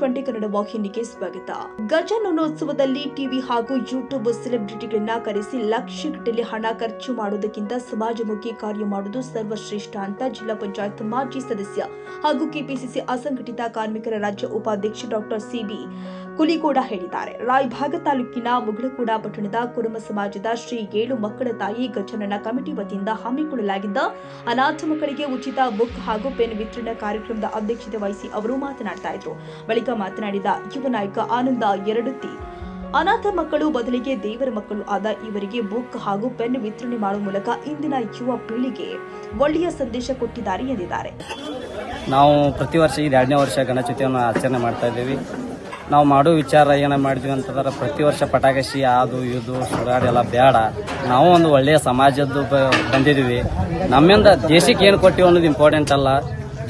ಟಿವಿ20 ಕನ್ನಡ ವಾಹಿನಿಗೆ ಸ್ವಾಗತ. ಗಜಾನನೋತ್ಸವದಲ್ಲಿ ಟಿವಿ ಹಾಗೂ ಯೂಟ್ಯೂಬ್ ಸೆಲೆಬ್ರಿಟಿಗಳನ್ನ ಕರೆಸಿ ಲಕ್ಷಗಟ್ಟಲೆ ಹಣ ಖರ್ಚು ಮಾಡುವುದಕ್ಕಿಂತ ಸಮಾಜಮುಖಿ ಕಾರ್ಯ ಮಾಡುವುದು ಸರ್ವಶ್ರೇಷ್ಠ ಅಂತ ಜಿಲ್ಲಾ ಪಂಚಾಯತ್ ಮಾಜಿ ಸದಸ್ಯ ಹಾಗೂ ಕೆಪಿಸಿಸಿ ಅಸಂಘಟಿತ ಕಾರ್ಮಿಕರ ರಾಜ್ಯ ಉಪಾಧ್ಯಕ್ಷ ಡಾಕ್ಟರ್ ಸಿಬಿ ಕುಲಿಕೋಡ ಹೇಳಿದ್ದಾರೆ. ರಾಯಭಾಗ ತಾಲೂಕಿನ ಮುಗಳಕೋಡ ಪಟ್ಟಣದ ಕುರುಮ ಸಮಾಜದ ಶ್ರೀ 7 ಮಕ್ಕಳ ತಾಯಿ ಗಜಾನನ ಕಮಿಟಿ ವತಿಯಿಂದ ಹಮ್ಮಿಕೊಳ್ಳಲಾಗಿದ್ದ ಅನಾಥ ಮಕ್ಕಳಿಗೆ ಉಚಿತ ಬುಕ್ ಹಾಗೂ ಪೆನ್ ವಿತರಣಾ ಕಾರ್ಯಕ್ರಮದ ಅಧ್ಯಕ್ಷತೆ ವಹಿಸಿ ಅವರು ಮಾತನಾಡ್ತಾ ಇದ್ರು. ಬಳಿಕ ಮಾತನಾಡಿದ ಯುವ ನಾಯಕ ಆನಂದ ಎರಡುತ್ತಿ, ಅನಾಥ ಮಕ್ಕಳು ಬದಲಿಗೆ ದೇವರ ಮಕ್ಕಳು ಆದ ಇವರಿಗೆ ಬುಕ್ ಹಾಗೂ ಪೆನ್ ವಿತರಣೆ ಮಾಡುವ ಮೂಲಕ ಇಂದಿನ ಯುವ ಪೀಳಿಗೆ ಒಳ್ಳೆಯ ಸಂದೇಶ ಕೊಟ್ಟಿದ್ದಾರೆ ಎಂದಿದ್ದಾರೆ. ನಾವು ಪ್ರತಿ ವರ್ಷ ಇದು 2ನೇ ವರ್ಷ ಗಣೇಶೋತ್ಸವವನ್ನು ಆಚರಣೆ ಮಾಡ್ತಾ ಇದ್ದೀವಿ. ನಾವು ಮಾಡೋ ವಿಚಾರ ಏನ ಮಾಡಿದ್ವಿ ಅಂತಂದ್ರೆ ಪ್ರತಿ ವರ್ಷ ಪಟಾಕಿ ಅದು ಇದು ಸುಡಾಡಿ ಎಲ್ಲ ಬೇಡ, ನಾವು ಒಂದು ಒಳ್ಳೆಯ ಸಮಾಜದ್ದು ಬಂದಿದ್ದೀವಿ. ನಮ್ಮಿಂದ ದೇಶಕ್ಕೆ ಏನು ಕೊಟ್ಟಿವಿ ಅನ್ನೋದು ಇಂಪಾರ್ಟೆಂಟ್ ಅಲ್ಲ,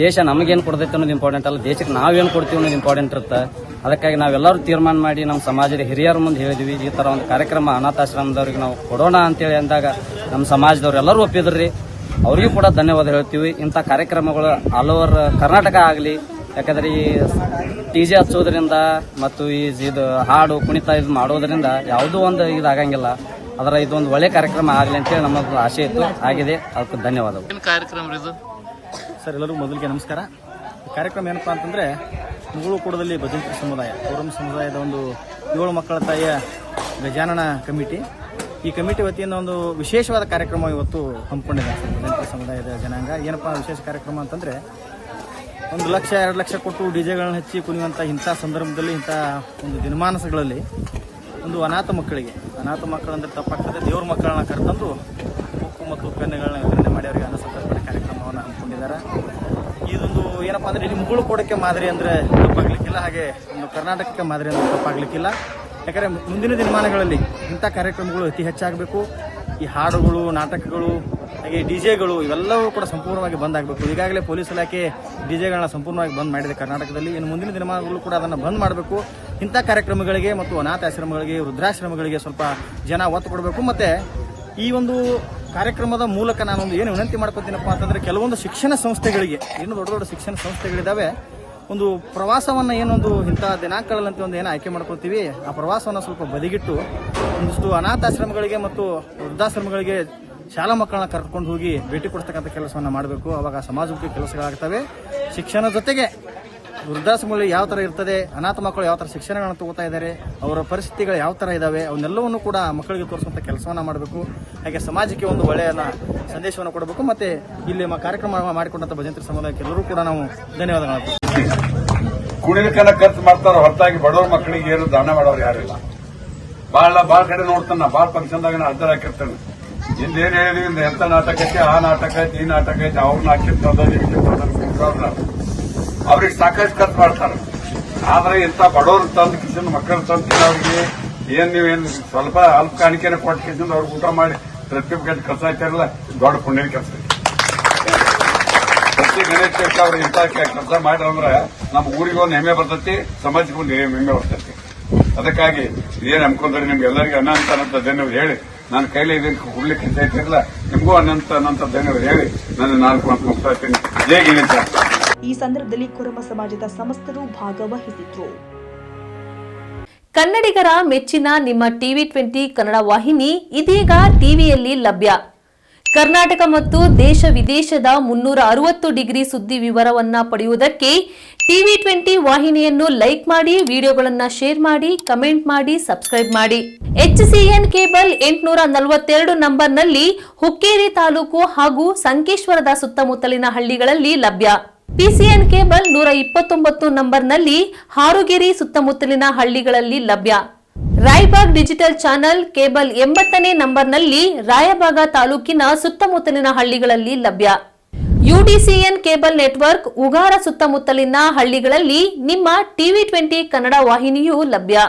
ದೇಶ ನಮಗೇನು ಕೊಡ್ತೈತೆ ಅನ್ನೋದು ಇಂಪಾರ್ಟೆಂಟ್ ಅಲ್ಲ, ದೇಶಕ್ಕೆ ನಾವೇನು ಕೊಡ್ತೀವಿ ಅನ್ನೋದು ಇಂಪಾರ್ಟೆಂಟ್ ಇರುತ್ತೆ. ಅದಕ್ಕಾಗಿ ನಾವೆಲ್ಲರೂ ತೀರ್ಮಾನ ಮಾಡಿ ನಮ್ಮ ಸಮಾಜದ ಹಿರಿಯರ ಮುಂದೆ ಹೇಳಿದ್ವಿ, ಈ ಥರ ಒಂದು ಕಾರ್ಯಕ್ರಮ ಅನಾಥಾಶ್ರಮದವ್ರಿಗೆ ನಾವು ಕೊಡೋಣ ಅಂತೇಳಿ ಅಂದಾಗ ನಮ್ಮ ಸಮಾಜದವ್ರು ಎಲ್ಲರೂ ಒಪ್ಪಿದ್ರಿ. ಅವರಿಗೂ ಕೂಡ ಧನ್ಯವಾದ ಹೇಳ್ತೀವಿ. ಇಂಥ ಕಾರ್ಯಕ್ರಮಗಳು ಆಲ್ ಓವರ್ ಕರ್ನಾಟಕ ಆಗಲಿ, ಯಾಕಂದ್ರೆ ಈ ಟಿಜೆ ಹಚ್ಚೋದ್ರಿಂದ ಮತ್ತು ಇದು ಹಾಡು ಕುಣಿತ ಇದು ಮಾಡೋದ್ರಿಂದ ಯಾವುದೂ ಒಂದು ಇದಾಗಂಗಿಲ್ಲ. ಅದರ ಇದೊಂದು ಒಳ್ಳೆ ಕಾರ್ಯಕ್ರಮ ಆಗಲಿ ಅಂತೇಳಿ ನಮ್ಮ ಆಸೆ ಇತ್ತು, ಆಗಿದೆ. ಅದಕ್ಕೆ ಧನ್ಯವಾದಗಳು. ಕಾರ್ಯಕ್ರಮ ಇದು ಸರ್, ಎಲ್ಲರಿಗೂ ಮೊದಲಿಗೆ ನಮಸ್ಕಾರ. ಕಾರ್ಯಕ್ರಮ ಏನಪ್ಪಾ ಅಂತಂದ್ರೆ ಮುಗಳಕೋಡದಲ್ಲಿ ಭಜಂತ್ರಿ ಸಮುದಾಯ ಕೋರಂ ಸಮುದಾಯದ ಒಂದು 7 ಮಕ್ಕಳ ತಾಯಿಯ ಗಜಾನನ ಕಮಿಟಿ, ಈ ಕಮಿಟಿ ವತಿಯಿಂದ ಒಂದು ವಿಶೇಷವಾದ ಕಾರ್ಯಕ್ರಮ ಇವತ್ತು ಹಮ್ಮಿಕೊಂಡಿದ್ದಾರೆ. ಭಜಂತ್ರಿ ಸಮುದಾಯದ ಜನಾಂಗ ಏನಪ್ಪಾ ವಿಶೇಷ ಕಾರ್ಯಕ್ರಮ ಅಂತಂದ್ರೆ 1 ಲಕ್ಷ 2 ಲಕ್ಷ ಕೊಟ್ಟು ಡಿಜೆಗಳನ್ನ ಹಚ್ಚಿ ಕುಣಿಯುವಂಥ ಇಂಥ ಸಂದರ್ಭದಲ್ಲಿ, ಇಂಥ ಒಂದು ದಿನಮಾನಸಗಳಲ್ಲಿ ಒಂದು ಅನಾಥ ಮಕ್ಕಳಂದ್ರೆ ತಪ್ಪಾಗ್ತದೆ, ದೇವ್ರ ಮಕ್ಕಳನ್ನ ಕರೆತಂದು ಬುಕ್ಕು ಮತ್ತು ಪೆನ್ನುಗಳನ್ನ ವಿತರಣೆ ಮಾಡಿ ಅವರಿಗೆ ಅನ್ನಸಂತರ್ಪಣೆ ಕಾರ್ಯಕ್ರಮವನ್ನು ಹಮ್ಮಿಕೊಂಡಿದ್ದಾರೆ. ಇದೊಂದು ಏನಪ್ಪಾ ಅಂದ್ರೆ ಇಲ್ಲಿ ಮುಗಳಕೋಡಕ್ಕೆ ಮಾದರಿ ಅಂದ್ರೆ ತಪ್ಪಾಗ್ಲಿಕ್ಕಿಲ್ಲ, ಹಾಗೆ ಒಂದು ಕರ್ನಾಟಕಕ್ಕೆ ಮಾದರಿ ಅಂದ್ರೆ ತಪ್ಪಾಗ್ಲಿಕ್ಕಿಲ್ಲ. ಯಾಕಂದ್ರೆ ಮುಂದಿನ ದಿನಮಾನಗಳಲ್ಲಿ ಇಂಥ ಕಾರ್ಯಕ್ರಮಗಳು ಅತಿ ಹೆಚ್ಚಾಗಬೇಕು. ಈ ಹಾಡುಗಳು, ನಾಟಕಗಳು, ಹಾಗೆ ಡಿಜೆಗಳು ಇವೆಲ್ಲವೂ ಕೂಡ ಸಂಪೂರ್ಣವಾಗಿ ಬಂದ್ ಆಗಬೇಕು. ಈಗಾಗಲೇ ಪೊಲೀಸ್ ಇಲಾಖೆ ಡಿಜೆಗಳನ್ನ ಸಂಪೂರ್ಣವಾಗಿ ಬಂದ್ ಮಾಡಿದೆ ಕರ್ನಾಟಕದಲ್ಲಿ. ಇನ್ನು ಮುಂದಿನ ದಿನಮಾನಗಳು ಕೂಡ ಅದನ್ನು ಬಂದ್ ಮಾಡಬೇಕು. ಇಂಥ ಕಾರ್ಯಕ್ರಮಗಳಿಗೆ ಮತ್ತು ಅನಾಥಾಶ್ರಮಗಳಿಗೆ, ವೃದ್ಧಾಶ್ರಮಗಳಿಗೆ ಸ್ವಲ್ಪ ಜನ ಒತ್ತು ಕೊಡಬೇಕು. ಮತ್ತೆ ಈ ಒಂದು ಕಾರ್ಯಕ್ರಮದ ಮೂಲಕ ನಾನೊಂದು ಏನು ವಿನಂತಿ ಮಾಡ್ಕೊತೀನಪ್ಪ ಅಂತಂದ್ರೆ, ಕೆಲವೊಂದು ಶಿಕ್ಷಣ ಸಂಸ್ಥೆಗಳಿಗೆ, ಏನು ದೊಡ್ಡ ದೊಡ್ಡ ಶಿಕ್ಷಣ ಸಂಸ್ಥೆಗಳಿದಾವೆ, ಒಂದು ಪ್ರವಾಸವನ್ನ ಏನೊಂದು ಇಂಥ ದಿನಾಂಕಗಳಂತೆ ಒಂದು ಏನು ಆಯ್ಕೆ ಮಾಡ್ಕೊಳ್ತೀವಿ, ಆ ಪ್ರವಾಸವನ್ನ ಸ್ವಲ್ಪ ಬದಿಗಿಟ್ಟು ಒಂದಿಷ್ಟು ಅನಾಥಾಶ್ರಮಗಳಿಗೆ ಮತ್ತು ವೃದ್ಧಾಶ್ರಮಗಳಿಗೆ ಶಾಲಾ ಮಕ್ಕಳನ್ನ ಕರ್ಕೊಂಡು ಹೋಗಿ ಭೇಟಿ ಕೊಡ್ತಕ್ಕಂಥ ಕೆಲಸವನ್ನ ಮಾಡಬೇಕು. ಅವಾಗ ಸಮಾಜಮುಖಿ ಕೆಲಸಗಳಾಗ್ತವೆ. ಶಿಕ್ಷಣ ಜೊತೆಗೆ ವೃದ್ಧಾಶ್ರಮಗಳು ಯಾವ ತರ ಇರ್ತದೆ, ಅನಾಥ ಮಕ್ಕಳು ಯಾವ ತರ ಶಿಕ್ಷಣಗಳನ್ನು ತಗೋತಾ ಇದ್ದಾರೆ, ಅವರ ಪರಿಸ್ಥಿತಿಗಳು ಯಾವ ತರ ಇದಾವೆ, ಅವನ್ನೆಲ್ಲವನ್ನು ಕೂಡ ಮಕ್ಕಳಿಗೆ ತೋರಿಸುವಂತ ಕೆಲಸವನ್ನ ಮಾಡಬೇಕು. ಹಾಗೆ ಸಮಾಜಕ್ಕೆ ಒಂದು ಒಳ್ಳೆಯ ಸಂದೇಶವನ್ನು ಕೊಡಬೇಕು. ಮತ್ತೆ ಇಲ್ಲಿ ಕಾರ್ಯಕ್ರಮ ಮಾಡಿಕೊಂಡಂತ ಭಜಂತ್ರಿ ಸಮುದಾಯಕ್ಕೆ ಎಲ್ಲರೂ ಕೂಡ ನಾವು ಧನ್ಯವಾದಗಳು. ಕುಡಿಲಿಕ್ಕೆಲ್ಲ ಖರ್ಚು ಮಾಡ್ತಾರ, ಹೊರತಾಗಿ ಬಡವರ ಮಕ್ಕಳಿಗೆ ಏನು ದಾನ ಮಾಡೋರು ಯಾರಿಲ್ಲ. ಬಾಳ ಕಡೆ ನೋಡ್ತಾನ, ಬಾಳ ಫಂಕ್ಷನ್ದಾಗ ಅರ್ಧ ಹಾಕಿರ್ತಾನೆ. ಹಿಂದೇನ್ ಹೇಳಿದ್ವಿ, ಎಂತ ನಾಟಕ ಐತಿ, ಆ ನಾಟಕ ಐತಿ, ಈ ನಾಟಕ ಐತಿ, ಅವ್ರನ್ನ ಹಾಕಿರ್ತಾರ, ಅವ್ರಿಗೆ ಸಾಕಷ್ಟು ಖರ್ಚು ಮಾಡ್ತಾರ. ಆದ್ರೆ ಇಂಥ ಬಡವರು ತಂದು ಕಿಶನ್ ಮಕ್ಕಳು ತಂದು ಅವ್ರಿಗೆ ನೀವೇನು ಸ್ವಲ್ಪ ಅಲ್ಪ ಕಾಣಿಕೆನ ಕೊಟ್ಟು ಕಿಶನ್ ಅವ್ರಿಗೆ ಊಟ ಮಾಡಿ ಪ್ರತಿಯೊಬ್ಬ ಕೆಲಸ ಐತಾರಲ್ಲ, ದೊಡ್ಡ ಪುಣ್ಯದ ಕೆಲಸ ಐತಿ. ಪ್ರತಿ ಗಣೇಶ ಚೌಕ ಅವ್ರು ಇಂಥ ಕೆಲಸ ಮಾಡಿದ್ರೆ ನಮ್ಮ ಊರಿಗೆ ಒಂದು ಹೆಮ್ಮೆ ಬರ್ತೈತಿ, ಸಮಾಜಕ್ಕೆ ಒಂದು ಹೆಮ್ಮೆ ಬರ್ತೈತಿ. ಅದಕ್ಕಾಗಿ ಏನ್ ಅನ್ಕೊಂಡ್ರೆ ನಿಮ್ಗೆ ಎಲ್ಲರಿಗೂ ಅನಂತ ಧನ್ಯವಾದ ಹೇಳಿ, ನಾನು ಕೈಲಿ ಇದನ್ನು ಕೊಡ್ಲಿಕ್ಕೆ ಇರ್ತಿರಲ್ಲ, ನಿಮಗೂ ಅನಂತ ಧನ್ಯವಾದ ಹೇಳಿ ನಾನು 4 ಮಾತು ಮುಗ್ತಾ ಇರ್ತೀನಿ. ಜೈ ಗಣೇಶ. ಈ ಸಂದರ್ಭದಲ್ಲಿ ಕುರುಮ ಸಮಾಜದ ಸಮಸ್ತರು ಭಾಗವಹಿಸಿದ್ರು. ಕನ್ನಡಿಗರ ಮೆಚ್ಚಿನ ನಿಮ್ಮ ಟಿವಿ20 ಕನ್ನಡ ವಾಹಿನಿ ಇದೀಗ ಟಿವಿಯಲ್ಲಿ ಲಭ್ಯ. ಕರ್ನಾಟಕ ಮತ್ತು ದೇಶ ವಿದೇಶದ 360 ಡಿಗ್ರಿ ಸುದ್ದಿ ವಿವರವನ್ನ ಪಡೆಯುವುದಕ್ಕೆ ಟಿವಿ20 ವಾಹಿನಿಯನ್ನು ಲೈಕ್ ಮಾಡಿ, ವಿಡಿಯೋಗಳನ್ನು ಶೇರ್ ಮಾಡಿ, ಕಮೆಂಟ್ ಮಾಡಿ, ಸಬ್ಸ್ಕ್ರೈಬ್ ಮಾಡಿ. HCN ಕೇಬಲ್ 842 ನಂಬರ್ನಲ್ಲಿ ಹುಕ್ಕೇರಿ ತಾಲೂಕು ಹಾಗೂ ಸಂಕೇಶ್ವರದ ಸುತ್ತಮುತ್ತಲಿನ ಹಳ್ಳಿಗಳಲ್ಲಿ ಲಭ್ಯ. PCN ಕೇಬಲ್ 129 ನಂಬರ್ನಲ್ಲಿ ಹಾರುಗೆರೆ ಸುತ್ತಮುತ್ತಲಿನ ಹಳ್ಳಿಗಳಲ್ಲಿ ಲಭ್ಯ. ರಾಯಬಾಗ್ ಡಿಜಿಟಲ್ ಚಾನೆಲ್ ಕೇಬಲ್ 80ನೇ ನಂಬರ್ನಲ್ಲಿ ರಾಯಬಾಗ ತಾಲೂಕಿನ ಸುತ್ತಮುತ್ತಲಿನ ಹಳ್ಳಿಗಳಲ್ಲಿ ಲಭ್ಯ. UDCN ಕೇಬಲ್ ನೆಟ್ವರ್ಕ್ ಉಗಾರ ಸುತ್ತಮುತ್ತಲಿನ ಹಳ್ಳಿಗಳಲ್ಲಿ ನಿಮ್ಮ ಟಿವಿ20 ಕನ್ನಡ ವಾಹಿನಿಯೂ ಲಭ್ಯ.